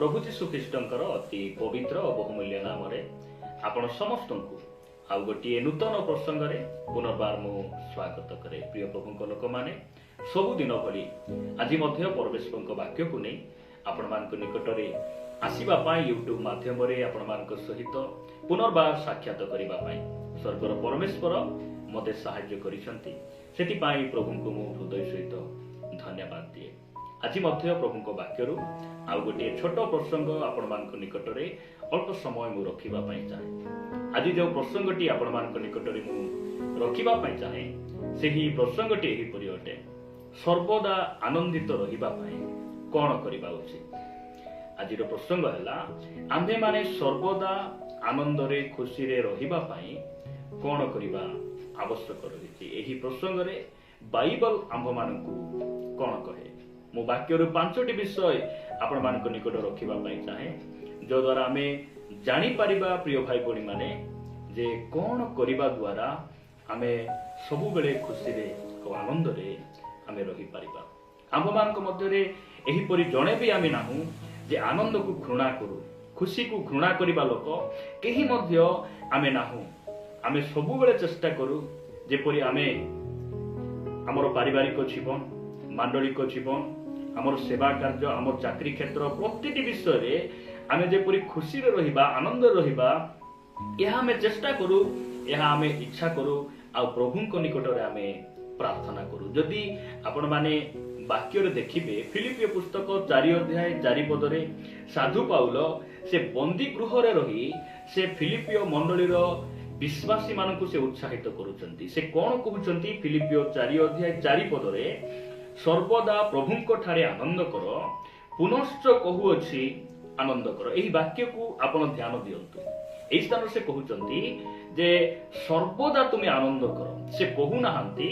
प्रभु जीशु ख्रीष्टंकर अति पवित्र और बहुमूल्य नाम आपण समस्त को आउ गोटे नूतन प्रसंग में पुनर्बार मु स्वागत करे। प्रिय प्रभु लोक मैंने सबुदिन भली आज परमेश वाक्य को नहीं आपण मान निकट में आसवा यूट्यूब माध्यम आपण सहित पुनर्बार साक्षात करने स्वर्गर परमेश्वर मते साहाय्य करिसंती। सेतिपाई प्रभु को मु हृदय सहित धन्यवाद दिए। आज प्रभु वाक्य आउ गोटे छोट प्रसंग आपण मान निकट में अल्प समय मु रखिबा पई चाहे। आज जो प्रसंगटी आपण मान निकट में मु रखिबा पई चाहे सेही प्रसंगटी एही परि अटे। सर्वदा आनंदित रहिबा पई कोन करिबा उचित। आज प्रसंग है आम्भे माने सर्वदा आनंद रे खुशी रे रहिबा पई कोन करिबा आवश्यक रही। एही प्रसंग रे बाइबल आम्भ मानकु कोन कहे। मो वाक्य रु 5टी विषय आपण मानक निकट रखिबा पई चाहे जो द्वारा आमे जानि परिबा प्रिय भाई बणी माने जे कोन करिबा द्वारा आमे सबु बेले खुशी रे और आनंद रे आमे रहि परिबा। आम्भ मानक मध्य रे एही परि जणे भी आमे नाहु जे आनंद को घृणा करू, खुशी को घृणा करिबा लोक केही मध्य आमे नाहु। आमे सबु बेले चेष्टा करू जेपरि आमे हमर पारिवारिक जीवन, मांडलिक जीवन, हमर सेवा कार्य, हमर चाकरी क्षेत्र प्रत्येक विषय रे आमे जेपरि खुशी रे रहिबा, आनंद रहिबा यह आमे चेष्टा करू, यह आमे इच्छा करू आ प्रभुଙ୍କ निकटरे आमे प्रार्थना करू। जदि आपण माने वाक्य रे देखिबे फिलिपियो पुस्तक 4 अध्याय 4 पद रे साधु पाउल से बंदी गृह रे रही से फिलिपियो मंडली रो विश्वासी मानकु से उत्साहित करूचंती। से कोन कहउचंती फिलिपियो 4 अध्याय 4 पद रे सर्वदा प्रभुଙ୍କ ठारे आनंद कर, पुनश्च कहूअछि आनंद कर। एही वाक्य को आपण ध्यान दियंतु। एही स्थान से कहउचंती जे सर्वदा तुमे आनंद कर। से कहू नाहंती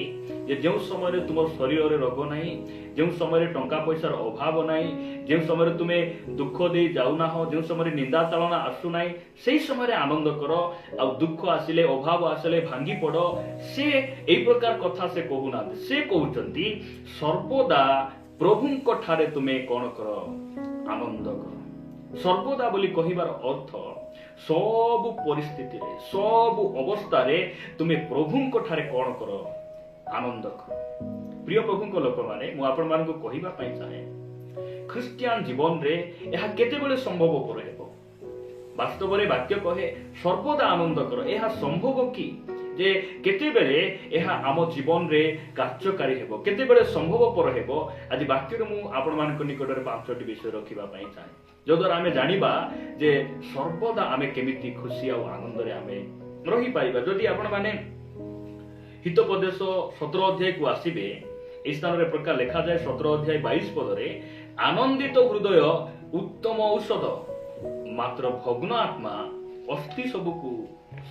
जे जेउ समय रे तुम शरीर रे रोग नाही, जेउ समय रे टंका पैसार अभाव नाही, जेउ समय रे तुमे दुख दे जाउ ना हो, जेउ समय रे निंदा तालना आसु नाही, सेही समय रे आनंद कर। आ दुख आसिले अभाव आसिले भांगी पड़। से एई प्रकार कथा से कहू ना। से कहउचंती सर्वदा प्रभुଙ୍କ ठारे तुमे कोन कर आनंद कर। सर्वदा बोली कहिबार अर्थ सब परिस्थिति रे, सब अवस्था रे तुमे प्रभुଙ୍କ ठारे कोन कर आनंद कर। प्रिय प्रभुଙ୍କ लोक माने मु आपण मान को कहिबा पई चाहे ख्रिस्टियन जीवन रे यह केतेबेले संभव पर हेबो। वास्तव रे वाक्य कहे सर्वदा आनंद कर। यह संभव कि जे केतेबेले यह आम जीवन रे कार्यकारी हेबो, केतेबेले संभव पर हेबो। आज वाक्य रे मु आपण मान को निकट रे 5टी विषय रखिबा पई चाहे जो द्वारा आमे जानिबा जे सर्वदा आमे केमिति खुशी और आनंद रे आमे रही पाइबा। जदि आपण माने हितोपदेश 17 अध्याय को आसीबे इस स्थान रे प्रकार लिखा जाए 17 अध्याय 22 पद रे आनंदित हृदय उत्तम औषध, मात्र भग्न आत्मा अस्थि सबको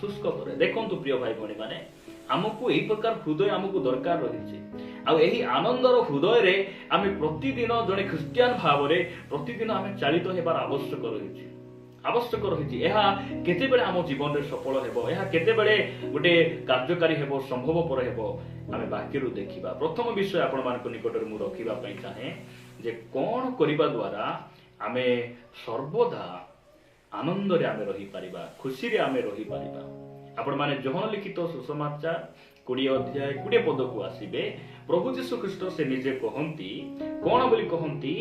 शुष्क करे। देखंतु प्रिय भाई भणी माने आमको एही प्रकार हृदय आमको दरकार रहिछि। आ एही आनंदर हृदय रे आमे प्रतिदिन जने ख्रिस्टियन भाव रे प्रतिदिन आमे चालित हेबार आवश्यक रहिछि। एहा केतेबेले आम जीवन रे सफल हेबो, एहा केतेबेले गोटे कार्यकारी हेबो, संभव पर हेबो आमे वाक्य रु देखिबा। प्रथम विषय आपण मानक निकट रे मु रखिबा पई चाहे जे कोन करिबा द्वारा आमे सर्वदा आनंद रे आमे रही परिबा, खुशी रे आमे रही परिबा। आपण माने जोहन लिखित सुसमाचार 20 अध्याय 20 पद को आसीबे प्रभु जीशु ख्रीष्ट से निजे कहंती कोन बोली कहंती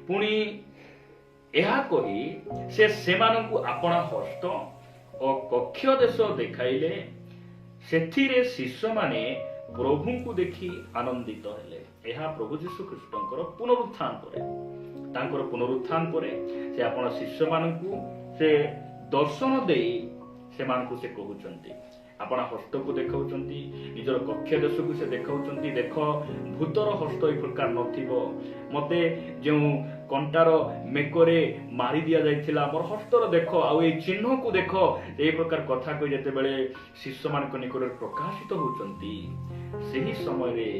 पुणी एहा कही से सेमानकु आपणा हस्त और कक्ष देश देखाइले। सेथिरे शिष्य माने प्रभु को देखि आनंदित हेले। एहा प्रभु जीशु ख्रीष्टंकर पुनरुत्थान परे, तांकर पुनरुत्थान परे से आपण शिष्य मानकु से दर्शन देई सेमानकु से कहउचंती आपण हस्त को देखाउचंती, निजर कक्ष देश को से देखाउचंती। देख भूतर हस्त ए प्रकार नथिबो, मते जेउ कंटार मेकरे मारी दिया जाइथिला मोर हस्तर देख आ ए चिन्ह को देख। ए प्रकार कथा कहि जते बेले शिष्य मानक निकट प्रकाशित होउचंती सेही समय रे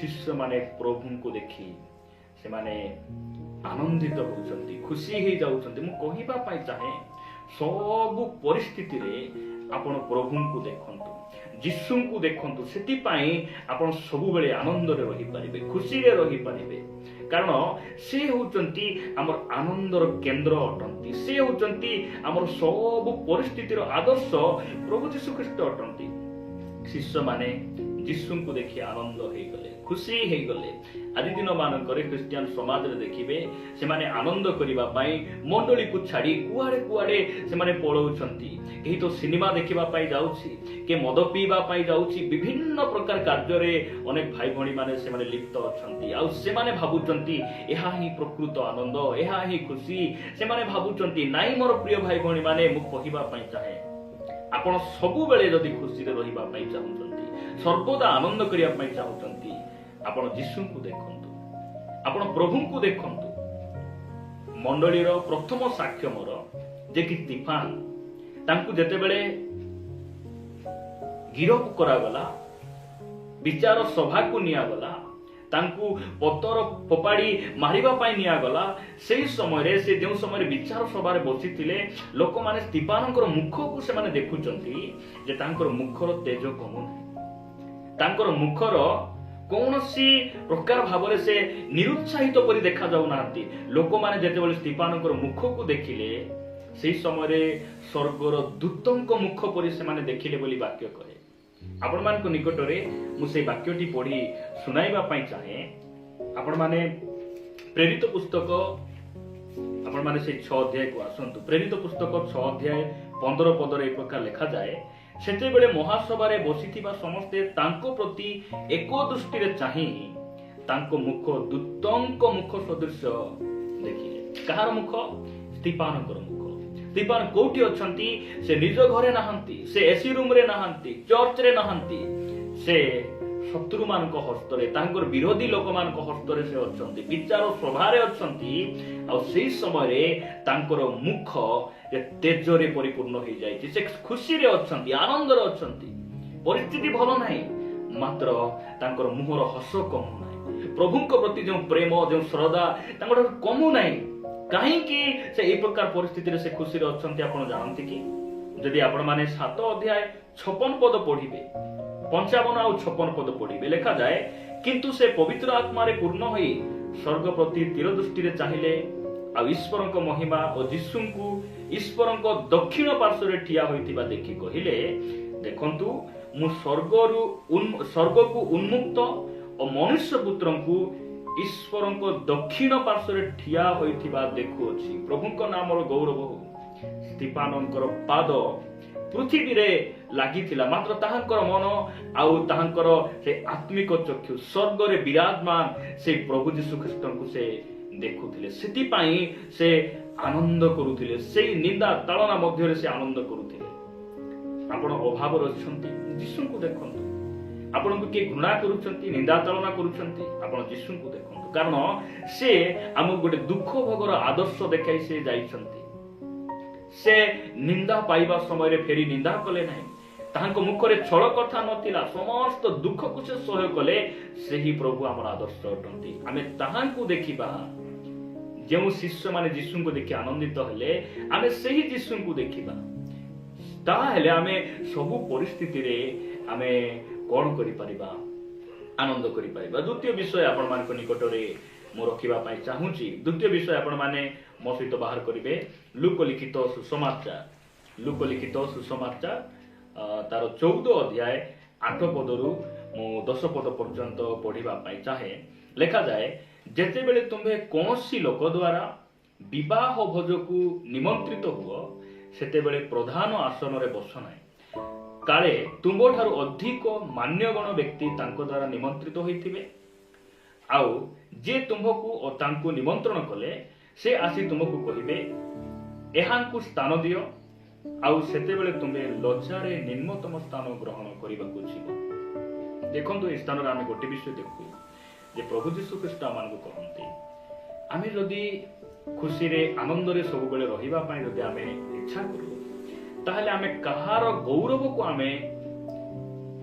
शिष्य माने प्रभु को देखि से माने आनंदित होउचंती, खुशी हे जाउचंती। मु कहिबा पई चाहे सब परिस्थिति रे आपण प्रभु को देखंतु। ଯୀଶୁଙ୍କୁ ଦେଖନ୍ତୁ, ସେଥିପାଇଁ ଆପଣ ସବୁବେଳେ ଆନନ୍ଦରେ ରହିପାରିବେ, ଖୁସିରେ ରହିପାରିବେ। କାରଣ ସେ ହେଉଛନ୍ତି ଆମର ଆନନ୍ଦର କେନ୍ଦ୍ର ଅଟନ୍ତି। ସେ ହେଉଛନ୍ତି ଆମର ସବୁ ପରିସ୍ଥିତିର ଆଦର୍ଶ ପ୍ରଭୁ ଯୀଶୁ ଖ୍ରୀଷ୍ଟ ଅଟନ୍ତି। ଶିଷ୍ୟମାନେ ଯୀଶୁଙ୍କୁ ଦେଖି ଆନନ୍ଦ ହେଇଗଲେ, ଖୁସି ହେଇଗଲେ। ଆଜି ଦିନ ମାନଙ୍କରେ ଖ୍ରୀଷ୍ଟିଆନ ସମାଜରେ ଦେଖିବେ, ସେମାନେ ଆନନ୍ଦ କରିବା ପାଇଁ ମଣ୍ଡଳୀକୁ ଛାଡି କୁଆଡେ କୁଆଡେ ସେମାନେ ପଳାଉଛନ୍ତି। କେହି ତ ସିନେମା ଦେଖିବା ପାଇଁ ଯାଉଛି, କିଏ ମଦ ପିଇବା ପାଇଁ ଯାଉଛି, ବିଭିନ୍ନ ପ୍ରକାର କାର୍ଯ୍ୟରେ ଅନେକ ଭାଇ ଭଉଣୀ ମାନେ ସେମାନେ ଲିପ୍ତ ଅଛନ୍ତି। ଆଉ ସେମାନେ ଭାବୁଛନ୍ତି ଏହା ହିଁ ପ୍ରକୃତ ଆନନ୍ଦ, ଏହା ହିଁ ଖୁସି। ସେମାନେ ଭାବୁଛନ୍ତି ନାଇଁ ମୋର ପ୍ରିୟ ଭାଇ ଭଉଣୀ ମାନେ, ମୁଁ କହିବା ପାଇଁ ଚାହେଁ, ଆପଣ ସବୁବେଳେ ଯଦି ଖୁସିରେ ରହିବା ପାଇଁ ଚାହୁଁଛନ୍ତି, ସର୍ବଦା ଆନନ୍ଦ କରିବା ପାଇଁ ଚାହୁଁଛନ୍ତି, ଆପଣ ଯୀଶୁଙ୍କୁ ଦେଖନ୍ତୁ, ଆପଣ ପ୍ରଭୁଙ୍କୁ ଦେଖନ୍ତୁ। ମଣ୍ଡଳୀର ପ୍ରଥମ ସାକ୍ଷ୍ୟ ମୋର ଯେ କି ସ୍ତିଫାନ, ତାଙ୍କୁ ଯେତେବେଳେ ଗିରଫ କରାଗଲା, ବିଚାର ସଭାକୁ ନିଆଗଲା, ତାଙ୍କୁ ପତର ଫୋପାଡ଼ି ମାରିବା ପାଇଁ ନିଆଗଲା, ସେହି ସମୟରେ ସେ ଯେଉଁ ସମୟରେ ବିଚାର ସଭାରେ ବସିଥିଲେ, ଲୋକମାନେ ସ୍ତିଫାନଙ୍କର ମୁଖକୁ ସେମାନେ ଦେଖୁଛନ୍ତି ଯେ ତାଙ୍କର ମୁଖର ତେଜ କମୁନାହିଁ, ତାଙ୍କର ମୁଖର କୌଣସି ପ୍ରକାର ଭାବରେ ସେ ନିରୁତ୍ସାହିତ ପରି ଦେଖାଯାଉନାହାନ୍ତି। ଲୋକମାନେ ଯେତେବେଳେ ସ୍ତିଫାନଙ୍କର ମୁଖକୁ ଦେଖିଲେ, ସେହି ସମୟରେ ସ୍ୱର୍ଗର ଦୂତଙ୍କ ମୁଖ ପରି ସେମାନେ ଦେଖିଲେ ବୋଲି ବାକ୍ୟ କହେ। ଆପଣମାନଙ୍କ ନିକଟରେ ମୁଁ ସେଇ ବାକ୍ୟଟି ପଢି ଶୁଣାଇବା ପାଇଁ ଚାହେଁ। ଆପଣମାନେ ପ୍ରେରିତ ପୁସ୍ତକ, ଆପଣମାନେ ସେଇ 6 ଅଧ୍ୟାୟକୁ ଆସନ୍ତୁ। ପ୍ରେରିତ ପୁସ୍ତକ 6 ଅଧ୍ୟାୟ 15 ପଦରେ ଏ ପ୍ରକାର ଲେଖାଯାଏ, ସେତେବେଳେ ମହାସଭାରେ ବସିଥିବା ସମସ୍ତେ ତାଙ୍କ ପ୍ରତି ଏକ ଦୃଷ୍ଟିରେ ଚାହିଁ ତାଙ୍କ ମୁଖ ଦୂତଙ୍କ ମୁଖ ସଦୃଶ ଦେଖିଲେ। କାହାର ମୁଖ? ସ୍ତିଫାନଙ୍କର ମୁଖ। ସ୍ତିଫାନ କୋଉଠି ଅଛନ୍ତି? ସେ ନିଜ ଘରେ ନାହାନ୍ତି, ସେ ଏସି ରୁମରେ ନାହାନ୍ତି, ଚର୍ଚ୍ଚରେ ନାହାନ୍ତି, ସେ ଶତ୍ରୁମାନଙ୍କ ହସ୍ତରେ, ତାଙ୍କର ବିରୋଧୀ ଲୋକମାନଙ୍କ ହସ୍ତରେ ସେ ଅଛନ୍ତି, ବିଚାର ସଭାରେ ଅଛନ୍ତି। ଆଉ ସେହି ସମୟରେ ତାଙ୍କର ମୁଖ ତେଜରେ ପରିପୂର୍ଣ୍ଣ ହେଇଯାଇଛି। ସେ ଖୁସିରେ ଅଛନ୍ତି, ଆନନ୍ଦରେ ଅଛନ୍ତି। ପରିସ୍ଥିତି ଭଲ ନାହିଁ, ମାତ୍ର ତାଙ୍କର ମୁହଁର ହସ କମୁ ନାହିଁ। ପ୍ରଭୁଙ୍କ ପ୍ରତି ଯେଉଁ ପ୍ରେମ, ଯେଉଁ ଶ୍ରଦ୍ଧା ତାଙ୍କର କମୁ ନାହିଁ। କାହିଁକି ସେ ଏହି ପ୍ରକାର ପରିସ୍ଥିତିରେ ସେ ଖୁସିରେ ଅଛନ୍ତି ଆପଣ ଜାଣନ୍ତି କି? ଯଦି ଆପଣମାନେ 7 ଅଧ୍ୟାୟ 56 ପଦ ପଢିବେ, 55 ଆଉ 56 ପଦ ପଢିବେ, ଲେଖାଯାଏ, କିନ୍ତୁ ସେ ପବିତ୍ର ଆତ୍ମାରେ ପୂର୍ଣ୍ଣ ହୋଇ ସ୍ୱର୍ଗ ପ୍ରତି ତୀର ଦୃଷ୍ଟିରେ ଚାହିଁଲେ, ଆଉ ଈଶ୍ୱରଙ୍କ ମହିମା ଓ ଯୀଶୁଙ୍କୁ ଈଶ୍ୱରଙ୍କ ଦକ୍ଷିଣ ପାର୍ଶ୍ୱରେ ଠିଆ ହୋଇଥିବା ଦେଖି କହିଲେ, ଦେଖନ୍ତୁ ମୁଁ ସ୍ୱର୍ଗକୁ ଉନ୍ମୁକ୍ତ ଓ ମନୁଷ୍ୟ ପୁତ୍ରଙ୍କୁ ଈଶ୍ୱରଙ୍କ ଦକ୍ଷିଣ ପାର୍ଶ୍ୱରେ ଠିଆ ହୋଇଥିବା ଦେଖୁଅଛି। ପ୍ରଭୁଙ୍କ ନାମର ଗୌରବ ହଉ। ସ୍ତିଫାନଙ୍କର ପାଦ ପୃଥିବୀରେ ଲାଗିଥିଲା, ମାତ୍ର ତାହାଙ୍କର ମନ ଆଉ ତାହାଙ୍କର ସେ ଆତ୍ମିକ ଚକ୍ଷୁ ସ୍ୱର୍ଗରେ ବିରାଜମାନ ସେଇ ପ୍ରଭୁ ଯୀଶୁ ଖ୍ରୀଷ୍ଟଙ୍କୁ ସେ ଦେଖୁଥିଲେ। ସେଥିପାଇଁ ସେ ଆନନ୍ଦ କରୁଥିଲେ, ସେଇ ନିନ୍ଦା ତାଳନା ମଧ୍ୟରେ ସେ ଆନନ୍ଦ କରୁଥିଲେ। ଆପଣ ଅଭାବରେ ଅଛନ୍ତି, ଯୀଶୁଙ୍କୁ ଦେଖନ୍ତୁ। ଆପଣଙ୍କୁ କିଏ ଘୃଣା କରୁଛନ୍ତି, ନିନ୍ଦା ତାଳନା କରୁଛନ୍ତି, ଆପଣ ଯୀଶୁଙ୍କୁ ଦେଖନ୍ତୁ। କାରଣ ସେ ଆମକୁ ଗୋଟେ ଦୁଃଖ ଭୋଗର ଆଦର୍ଶ ଦେଖାଇ ସେ ଯାଇଛନ୍ତି। ସେ ନିନ୍ଦା ପାଇବା ସମୟରେ ଫେରି ନିନ୍ଦା କଲେ ନାହିଁ, ତାହାଙ୍କ ମୁଖରେ ଛଳ କଥା ନଥିଲା, ସମସ୍ତ ଦୁଃଖକୁ ସେ ସହ୍ୟ କଲେ। ସେହି ପ୍ରଭୁ ଆମର ଆଦର୍ଶ ଅଟନ୍ତି। ଆମେ ତାହାଙ୍କୁ ଦେଖିବା। ଯେଉଁ ଶିଷ୍ୟମାନେ ଯୀଶୁଙ୍କୁ ଦେଖି ଆନନ୍ଦିତ ହେଲେ, ଆମେ ସେହି ଯୀଶୁଙ୍କୁ ଦେଖିବା। ତାହେଲେ ଆମେ ସବୁ ପରିସ୍ଥିତିରେ ଆମେ କଣ କରିପାରିବା? ଆନନ୍ଦ କରିପାରିବା। ଦ୍ୱିତୀୟ ବିଷୟ ଆପଣମାନଙ୍କ ନିକଟରେ ମୁଁ ରଖିବା ପାଇଁ ଚାହୁଁଛି। ଦ୍ୱିତୀୟ ବିଷୟ ଆପଣମାନେ ମୋ ସହିତ ବାହାର କରିବେ, ଲୁକ ଲିଖିତ ସୁସମାଚାର। ଲୁକ ଲିଖିତ ସୁସମାଚାର ତାର 14 ଅଧ୍ୟାୟ 8 ପଦରୁ ମୁଁ 10 ପଦ ପର୍ଯ୍ୟନ୍ତ ପଢିବା ପାଇଁ ଚାହେଁ। ଲେଖାଯାଏ, ଯେତେବେଳେ ତୁମ୍ଭେ କୌଣସି ଲୋକ ଦ୍ୱାରା ବିବାହ ଭୋଜକୁ ନିମନ୍ତ୍ରିତ ହୁଅ, ସେତେବେଳେ ପ୍ରଧାନ ଆସନରେ ବସ ନାହିଁ, କାଳେ ତୁମ୍ଭଠାରୁ ଅଧିକ ମାନ୍ୟଗଣ ବ୍ୟକ୍ତି ତାଙ୍କ ଦ୍ୱାରା ନିମନ୍ତ୍ରିତ ହୋଇଥିବେ। ଆଉ ଯେ ତୁମ୍ଭକୁ ଓ ତାଙ୍କୁ ନିମନ୍ତ୍ରଣ କଲେ, ସେ ଆସି ତୁମକୁ କହିବେ, ଏହାଙ୍କୁ ସ୍ଥାନ ଦିଅ। ଆଉ ସେତେବେଳେ ତୁମେ ଲଜ୍ଜାରେ ନିମ୍ନତମ ସ୍ଥାନ ଗ୍ରହଣ କରିବାକୁ ଯିବ। ଦେଖନ୍ତୁ, ଏହି ସ୍ଥାନରେ ଆମେ ଗୋଟେ ବିଷୟ ଦେଖୁ ଯେ ପ୍ରଭୁ ଯୀଶୁ ଖ୍ରୀଷ୍ଟ ଆମମାନଙ୍କୁ କହନ୍ତି, ଆମେ ଯଦି ଖୁସିରେ ଆନନ୍ଦରେ ସବୁବେଳେ ରହିବା ପାଇଁ ଯଦି ଆମେ ଇଚ୍ଛା କରୁ, ତାହେଲେ ଆମେ କାହାର ଗୌରବକୁ ଆମେ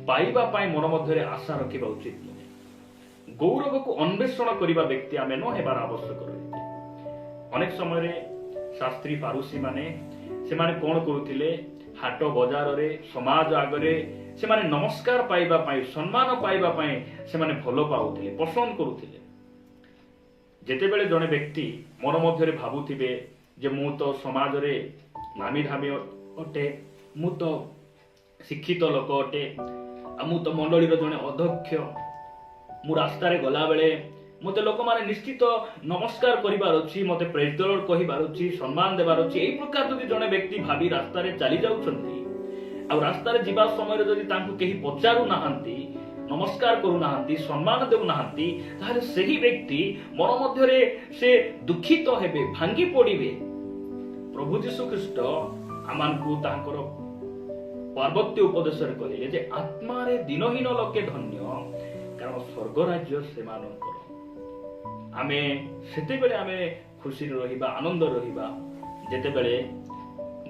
ପାଇବା ପାଇଁ ମନ ମଧ୍ୟରେ ଆଶା ରଖିବା ଉଚିତ ନୁହେଁ। ଗୌରବକୁ ଅନ୍ୱେଷଣ କରିବା ବ୍ୟକ୍ତି ଆମେ ନ ହେବାର ଆବଶ୍ୟକ ରହିଛି। ଅନେକ ସମୟରେ ଶାସ୍ତ୍ରୀ ଫାରୁସୀ ମାନେ ସେମାନେ କଣ କରୁଥିଲେ? ହାଟ ବଜାରରେ, ସମାଜ ଆଗରେ ସେମାନେ ନମସ୍କାର ପାଇବା ପାଇଁ ସମ୍ମାନ ପାଇବା ପାଇଁ ସେମାନେ ଭଲ ପାଉଥିଲେ, ପସନ୍ଦ କରୁଥିଲେ। ଯେତେବେଳେ ଜଣେ ବ୍ୟକ୍ତି ମନ ମଧ୍ୟରେ ଭାବୁଥିବେ ଯେ ମୁଁ ତ ସମାଜରେ ନାମୀ ଧାମୀ ଅଟେ, ମୁଁ ତ ଶିକ୍ଷିତ ଲୋକ ଅଟେ, ଆଉ ମୁଁ ତ ମଣ୍ଡଳୀର ଜଣେ ଅଧ୍ୟକ୍ଷ, ମୁଁ ରାସ୍ତାରେ ଗଲାବେଳେ ମତେ ଲୋକମାନେ ନିଶ୍ଚିତ ନମସ୍କାର କରିବାର ଅଛି, ମତେ ପ୍ରେଜ ଦ ଲର୍ଡ କହିବାର ଅଛି, ସମ୍ମାନ ଦେବାର ଅଛି। ଏଇ ପ୍ରକାର ଯଦି ଜଣେ ବ୍ୟକ୍ତି ଭାବି ରାସ୍ତାରେ ଚାଲି ଯାଉଛନ୍ତି, ଆଉ ରାସ୍ତାରେ ଯିବା ସମୟରେ ଯଦି ତାଙ୍କୁ କେହି ପଚାରୁ ନାହାନ୍ତି, ନମସ୍କାର କରୁନାହାନ୍ତି, ସମ୍ମାନ ଦେଉନାହାନ୍ତି, ତାହେଲେ ସେହି ବ୍ୟକ୍ତି ମନ ମଧ୍ୟରେ ସେ ଦୁଃଖିତ ହେବେ, ଭାଙ୍ଗି ପଡିବେ। ପ୍ରଭୁ ଯୀଶୁ ଖ୍ରୀଷ୍ଟ ଆମମାନଙ୍କୁ ତାଙ୍କର ପାର୍ବତ୍ୟ ଉପଦେଶରେ କହିଲେ ଯେ ଆତ୍ମାରେ ଦିନହୀନ ଲୋକେ ଧନ୍ୟ, କାରଣ ସ୍ୱର୍ଗ ରାଜ୍ୟ ସେମାନଙ୍କର। ଆମେ ସେତେବେଳେ ଆମେ ଖୁସିରେ ରହିବା, ଆନନ୍ଦ ରହିବା ଯେତେବେଳେ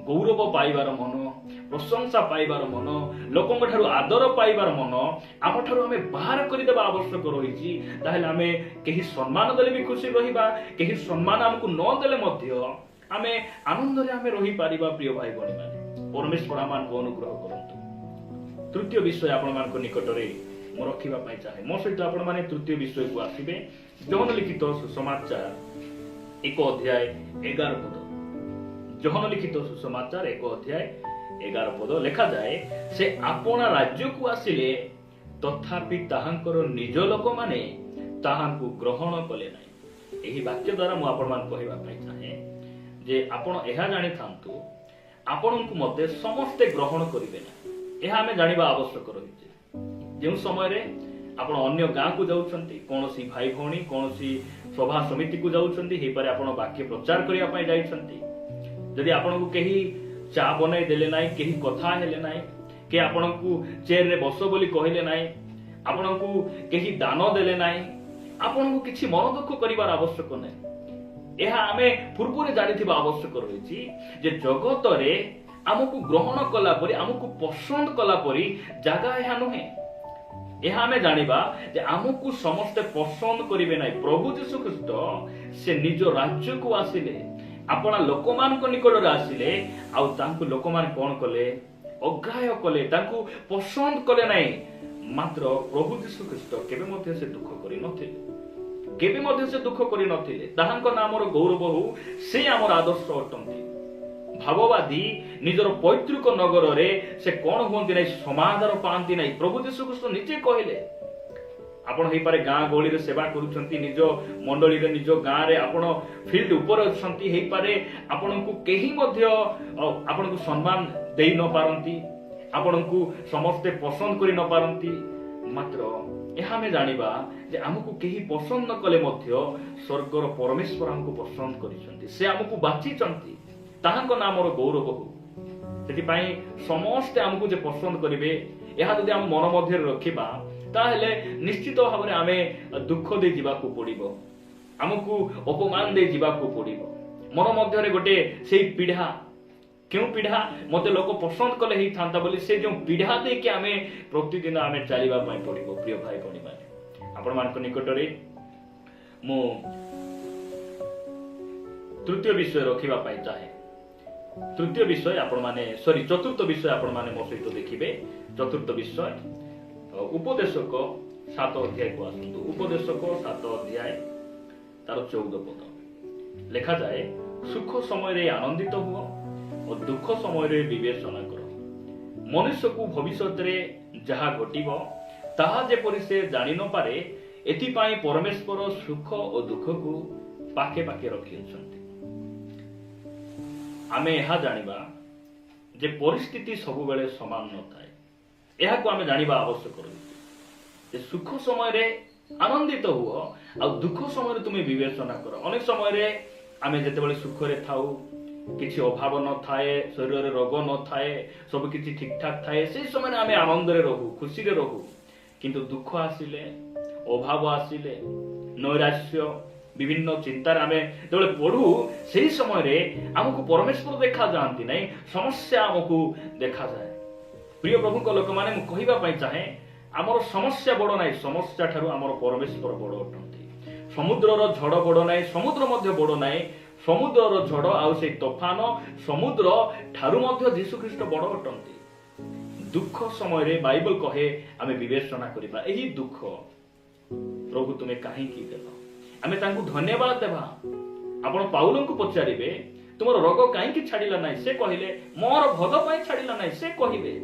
ଗୌରବ ପାଇବାର ମନ, ପ୍ରଶଂସା ପାଇବାର ମନ, ଲୋକଙ୍କ ଠାରୁ ଆଦର ପାଇବାର ମନ ଆମଠାରୁ ଆମେ ବାହାର କରିଦେବା ଆବଶ୍ୟକ ରହିଛି। ତାହେଲେ ଆମେ କେହି ସମ୍ମାନ ଦେଲେ ବି ଖୁସି ରହିବା, କେହି ସମ୍ମାନ ଆମକୁ ନ ଦେଲେ ମଧ୍ୟ ଆମେ ଆନନ୍ଦରେ ଆମେ ରହିପାରିବା। ପ୍ରିୟ ଭାଇ ଭଉଣୀ ମାନେ, ପରମେଶ୍ୱର ଆମମାନଙ୍କୁ ଅନୁଗ୍ରହ କରନ୍ତୁ। ତୃତୀୟ ବିଷୟ ଆପଣମାନଙ୍କ ନିକଟରେ ମୁଁ ରଖିବା ପାଇଁ ଚାହେଁ। ମୋ ସହିତ ଆପଣମାନେ ତୃତୀୟ ବିଷୟକୁ ଆସିବେ। ଯୋହନ ଲିଖିତ ସୁସମାଚାର 1 ଅଧ୍ୟାୟ 11 ପଦ। ଯୋହନ ଲିଖିତ ସୁସମାଚାର 1 ଅଧ୍ୟାୟ 11 ପଦ ଲେଖାଯାଏ, ସେ ଆପଣା ରାଜ୍ୟକୁ ଆସିଲେ ତଥାପି ତାହାଙ୍କର ନିଜ ଲୋକମାନେ ତାହାଙ୍କୁ ଗ୍ରହଣ କଲେ ନାହିଁ। ଏହି ବାକ୍ୟ ଦ୍ୱାରା ମୁଁ ଆପଣମାନଙ୍କୁ କହିବା ପାଇଁ ଚାହେଁ ଯେ ଆପଣ ଏହା ଜାଣିଥାନ୍ତୁ, ଆପଣଙ୍କୁ ମତେ ସମସ୍ତେ ଗ୍ରହଣ କରିବେ ନାହିଁ। ଏହା ଆମେ ଜାଣିବା ଆବଶ୍ୟକ ରହିଛି। ଯେଉଁ ସମୟରେ ଆପଣ ଅନ୍ୟ ଗାଁକୁ ଯାଉଛନ୍ତି, କୌଣସି ଭାଇ ଭଉଣୀ କୌଣସି ସଭା ସମିତିକୁ ଯାଉଛନ୍ତି, ହେଇପାରେ ଆପଣ ବାକ୍ୟ ପ୍ରଚାର କରିବା ପାଇଁ ଯାଇଛନ୍ତି, ଯଦି ଆପଣଙ୍କୁ କେହି ଚା ବନାଇ ଦେଲେ ନାହିଁ, କେହି କଥା ହେଲେ ନାହିଁ, କେହି ଆପଣଙ୍କୁ ଚେୟାରରେ ବସ ବୋଲି କହିଲେ ନାହିଁ, ଆପଣଙ୍କୁ କେହି ଦାନ ଦେଲେ ନାହିଁ, ଆପଣଙ୍କୁ କିଛି ମନ ଦୁଃଖ କରିବାର ଆବଶ୍ୟକ ନାହିଁ। ଏହା ଆମେ ପୂର୍ବରୁ ଜାଣିଥିବା ଆବଶ୍ୟକ ରହିଛି ଯେ ଜଗତରେ ଆମକୁ ଗ୍ରହଣ କଲା ପରି, ଆମକୁ ପସନ୍ଦ କଲା ପରି ଜାଗା ଏହା ନୁହେଁ। ଏହା ଆମେ ଜାଣିବା ଯେ ଆମକୁ ସମସ୍ତେ ପସନ୍ଦ କରିବେ ନାହିଁ। ପ୍ରଭୁ ଯୀଶୁ ଖ୍ରୀଷ୍ଟ ସେ ନିଜ ରାଜ୍ୟକୁ ଆସିଲେ, ଆପଣା ଲୋକମାନଙ୍କ ନିକଟରେ ଆସିଲେ, ଆଉ ତାଙ୍କୁ ଲୋକମାନେ କଣ କଲେ? ଅଗ୍ରାହ୍ୟ କଲେ, ତାଙ୍କୁ ପସନ୍ଦ କଲେ ନାହିଁ। ମାତ୍ର ପ୍ରଭୁ ଯୀଶୁ ଖ୍ରୀଷ୍ଟ କେବେ ମଧ୍ୟ ସେ ଦୁଃଖ କରିନଥିଲେ, କେବେ ମଧ୍ୟ ସେ ଦୁଃଖ କରିନଥିଲେ। ତାହାଙ୍କ ନାମର ଗୌରବ ହଉ, ସେ ଆମର ଆଦର୍ଶ ଅଟନ୍ତି। ଭାବବାଦୀ ନିଜର ପୈତୃକ ନଗରରେ ସେ କଣ ହୁଅନ୍ତି ନାହିଁ, ସମାଧାନ ପାଆନ୍ତି ନାହିଁ। ପ୍ରଭୁ ଯୀଶୁ ଖ୍ରୀଷ୍ଟ ନିଜେ କହିଲେ, ଆପଣ ହେଇପାରେ ଗାଁ ଗହଳିରେ ସେବା କରୁଛନ୍ତି, ନିଜ ମଣ୍ଡଳୀରେ ନିଜ ଗାଁରେ ଆପଣ ଫିଲ୍ଡ ଉପରେ ଅଛନ୍ତି, ହେଇପାରେ ଆପଣଙ୍କୁ କେହି ମଧ୍ୟ ଆପଣଙ୍କୁ ସମ୍ମାନ ଦେଇ ନ ପାରନ୍ତି, ଆପଣଙ୍କୁ ସମସ୍ତେ ପସନ୍ଦ କରି ନ ପାରନ୍ତି। ମାତ୍ର ଏହା ଆମେ ଜାଣିବା ଯେ ଆମକୁ କେହି ପସନ୍ଦ ନ କଲେ ମଧ୍ୟ ସ୍ୱର୍ଗର ପରମେଶ୍ୱର ଆମକୁ ପସନ୍ଦ କରିଛନ୍ତି, ସେ ଆମକୁ ବାଛିଛନ୍ତି। ତାହାଙ୍କ ନାମର ଗୌରବ ହଉ। ସେଥିପାଇଁ ସମସ୍ତେ ଆମକୁ ଯେ ପସନ୍ଦ କରିବେ, ଏହା ଯଦି ଆମ ମନ ମଧ୍ୟରେ ରଖିବା, ତାହେଲେ ନିଶ୍ଚିତ ଭାବରେ ଆମେ ଦୁଃଖ ଦେଇ ଯିବାକୁ ପଡିବ, ଆମକୁ ଅପମାନ ଦେଇ ଯିବାକୁ ପଡିବ। ମନ ମଧ୍ୟରେ ଗୋଟେ ସେଇ ପିଢା, କେଉଁ ପିଢା? ମତେ ଲୋକ ପସନ୍ଦ କଲେ ହେଇଥାନ୍ତା ବୋଲି, ସେ ଯେଉଁ ପିଢା ଦେଇକି ଆମେ ପ୍ରତିଦିନ ଆମେ ଚାଲିବା ପାଇଁ ପଡିବ। ପ୍ରିୟ ଭାଇ ଭଉଣୀ ମାନେ, ଆପଣମାନଙ୍କ ନିକଟରେ ମୁଁ ତୃତୀୟ ବିଷୟ ରଖିବା ପାଇଁ ଚାହେଁ। ତୃତୀୟ ବିଷୟ ଚତୁର୍ଥ ବିଷୟ ଆପଣ ମାନେ ମୋ ସହିତ ଦେଖିବେ। ଚତୁର୍ଥ ବିଷୟ ଉପଦେଶକ 7 ଅଧ୍ୟାୟକୁ ଆସନ୍ତୁ। ଉପଦେଶକ 7 ଅଧ୍ୟାୟ ତାର 14 ପଦ ଲେଖାଯାଏ, ସୁଖ ସମୟରେ ଆନନ୍ଦିତ ହୁଅ ଓ ଦୁଃଖ ସମୟରେ ବିବେଚନା କର। ମନୁଷ୍ୟକୁ ଭବିଷ୍ୟତରେ ଯାହା ଘଟିବ ତାହା ଯେପରି ସେ ଜାଣି ନ ପାରେ, ଏଥିପାଇଁ ପରମେଶ୍ୱର ସୁଖ ଓ ଦୁଃଖକୁ ପାଖେ ପାଖେ ରଖିଅଛନ୍ତି। ଆମେ ଏହା ଜାଣିବା ଯେ ପରିସ୍ଥିତି ସବୁବେଳେ ସମାନ ନଥାଏ। ଏହାକୁ ଆମେ ଜାଣିବା ଆବଶ୍ୟକ ରହିଛି ଯେ ସୁଖ ସମୟରେ ଆନନ୍ଦିତ ହୁଅ, ଆଉ ଦୁଃଖ ସମୟରେ ତୁମେ ବିବେଚନା କର। ଅନେକ ସମୟରେ ଆମେ ଯେତେବେଳେ ସୁଖରେ ଥାଉ, କିଛି ଅଭାବ ନଥାଏ, ଶରୀରରେ ରୋଗ ନଥାଏ, ସବୁ କିଛି ଠିକ ଠାକ ଥାଏ, ସେହି ସମୟରେ ଆମେ ଆନନ୍ଦରେ ରହୁ, ଖୁସିରେ ରହୁ। କିନ୍ତୁ ଦୁଃଖ ଆସିଲେ, ଅଭାବ ଆସିଲେ, ନୈରାଶ୍ୟ, ବିଭିନ୍ନ ଚିନ୍ତାରେ ଆମେ ଯେତେବେଳେ ପଢୁ, ସେହି ସମୟରେ ଆମକୁ ପରମେଶ୍ୱର ଦେଖାଯାଆନ୍ତି ନାହିଁ, ସମସ୍ୟା ଆମକୁ ଦେଖାଯାଏ। ପ୍ରିୟ ପ୍ରଭୁଙ୍କ ଲୋକମାନେ, ମୁଁ କହିବା ପାଇଁ ଚାହେଁ, ଆମର ସମସ୍ୟା ବଡ ନାହିଁ, ସମସ୍ୟା ଠାରୁ ଆମର ପରମେଶ୍ୱର ବଡ ଅଟନ୍ତି। ସମୁଦ୍ରର ଝଡ ବଡ ନାହିଁ, ସମୁଦ୍ର ମଧ୍ୟ ବଡ ନାହିଁ। ସମୁଦ୍ରର ଝଡ ଆଉ ସେଇ ତୋଫାନ, ସମୁଦ୍ର ଠାରୁ ମଧ୍ୟ ଯୀଶୁ ଖ୍ରୀଷ୍ଟ ବଡ ଅଟନ୍ତି। दुख समय बाइबल कहे आमे विवेचना करिबा एही दुख प्रभु तुमे कहीं देल आमे तांकु धन्यवाद देबा। आपण पाउल को पचारिबे तुमर रोग कहीं छाड़िला नहीं से कहले मोर भल पाई छाड़िला नहीं से कहिबे।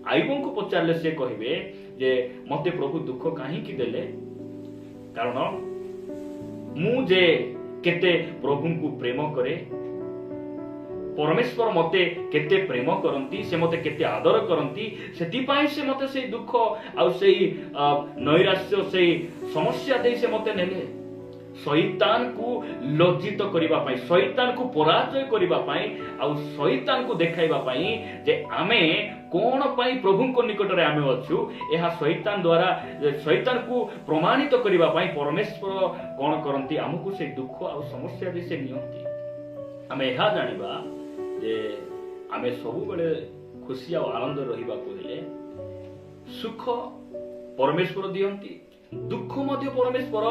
आयुब को पचारले से कहिबे जे मते प्रभु दुख कहीं देले कारण मु जे केते प्रभु को प्रेम करे परमेश्वर मते केते प्रेम करंती से मते केते आदर करंती सेतिपाई से मते से दुख आ से नैराश्य से समस्या दे से मते नेले शैतान को लज्जित करिबा पाई शैतान को पराजय करिबा पाई आ शैतान को देखाइबा पाई जे आमे कोन पाई प्रभु को निकट रे आमे अछु एहा शैतान द्वारा शैतान को प्रमाणित करिबा पाई परमेश्वर कोन करंती हमकु से दुख आ समस्या दे से नियंती। आमे एहा जानिबा जे आमे सब बेले खुशी आ आनंद रहिबा को हेले सुख परमेश्वर दियंती दुख मध्य परमेश्वर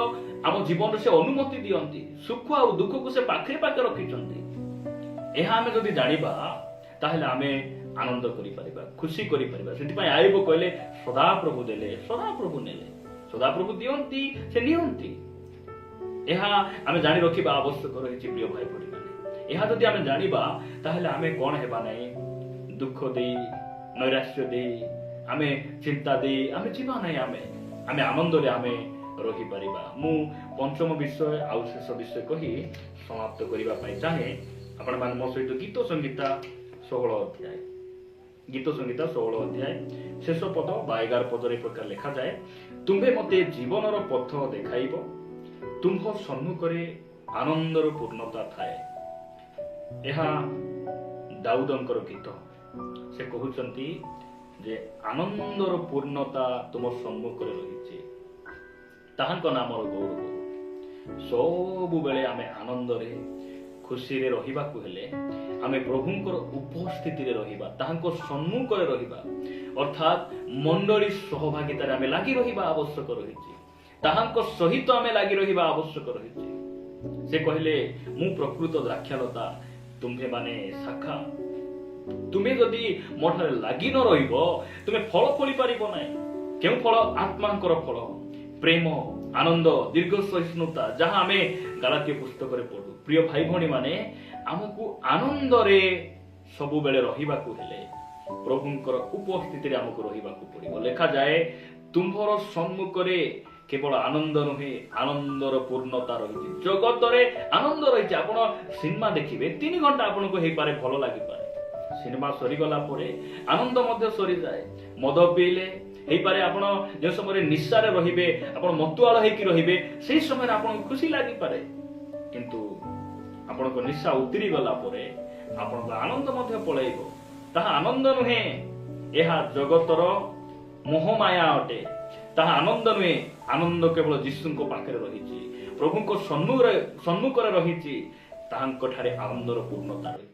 आम जीवन से अनुमति दियंती सुख आ दुख को से पाखे पाखे रखिचंती। एहा आमे जदि जानिबा ताहेले आमे आनंद करि परिबा खुशी करि परिबा। सेति पय आयुब कहले सदा प्रभु देले सदा प्रभु नेले सदा प्रभु दियंती से नियंती। एहा आमे जानि रखिबा आवश्यक रहिछि प्रिय भाई भणी माने। एहा जदि आमे जानिबा ताहेले आमे कोन हेबा नै दुख देई नैराश्य देई आमे चिंता देई आमे जीवा नै आमे आनंद रे आमे रही परिबा। मु पंचम विषय आउ शेष विषय कही समाप्त करिबा पई चाहे आपण मान मो सहित गीत संगीता 16 अध्याय गीत संगीता 16 अध्याय शेष पद 11 पद रे प्रकार लिखा जाए तुम्हे मते जीवनर पथ देखाइबो तुम्भ सम्मुखरे आनंदर पूर्णता थाए। एहा दाऊदंकर गीत से कहउचंती जे आनंदर पूर्णता तुम सम्मुखरे रहिछि ताहांक नामर गौरव सबु बेले आमे आनंद रे खुशी रे रहिबा को हेले आमे प्रभुंकर उपस्थिति रे रहिबा ताहांक सम्मुख रे रहिबा अर्थात मंडली सहभागिता रे आमे लागि रहिबा आवश्यक रहिछि ताहांक सहित आमे लागि रहिबा आवश्यक रहिछि। से कहले मु प्रकृत द्राक्षालता तुम्हे माने शाखा तुम्हें जदि मोठारे लागि न रहिबो तुमे फल फली पारिबो नै। केउ फल आत्मांकर फल प्रेम आनंद दीर्घ सहिष्णुता जहां आमे गलातीय पुस्तक रे पढु। प्रिय भाई भणी माने हमकु आनंद रे सबु बेले रहिबा को हेले प्रभुंकर उपस्थिति रे हमकु रहिबा को पड़िबो। लेखा जाए तुम्भर सम्मुख रे केवल आनंद नुहे आनंदर पूर्णता रहिछि जगत रे आनंद रहिछि। आपण सिनेमा देखिबे 3 घंटा आपनको हेइ पारे भलो लागि पारे सिनेमा सरी गला परे आनंद मध्य सरी जाए मद पीले हेइ पारे आपण जे समय निशा रे रहिबे आपण मतुआळ हेकि रहिबे सेहि समय आपण खुशी लागि पारे किंतु आपनको निशा उतरी गला परे आपनको आनंद मध्य पळेइबो ताहा आनंद नुहे एहा जगतर मोह माया अटे ताहा आनंद नुहे आनंद केवल जीशुको पाखरे रहिछि प्रभुको सन्मुख रे रहिछि ताहांक ठारे आनंदर पूर्णता रहिछि।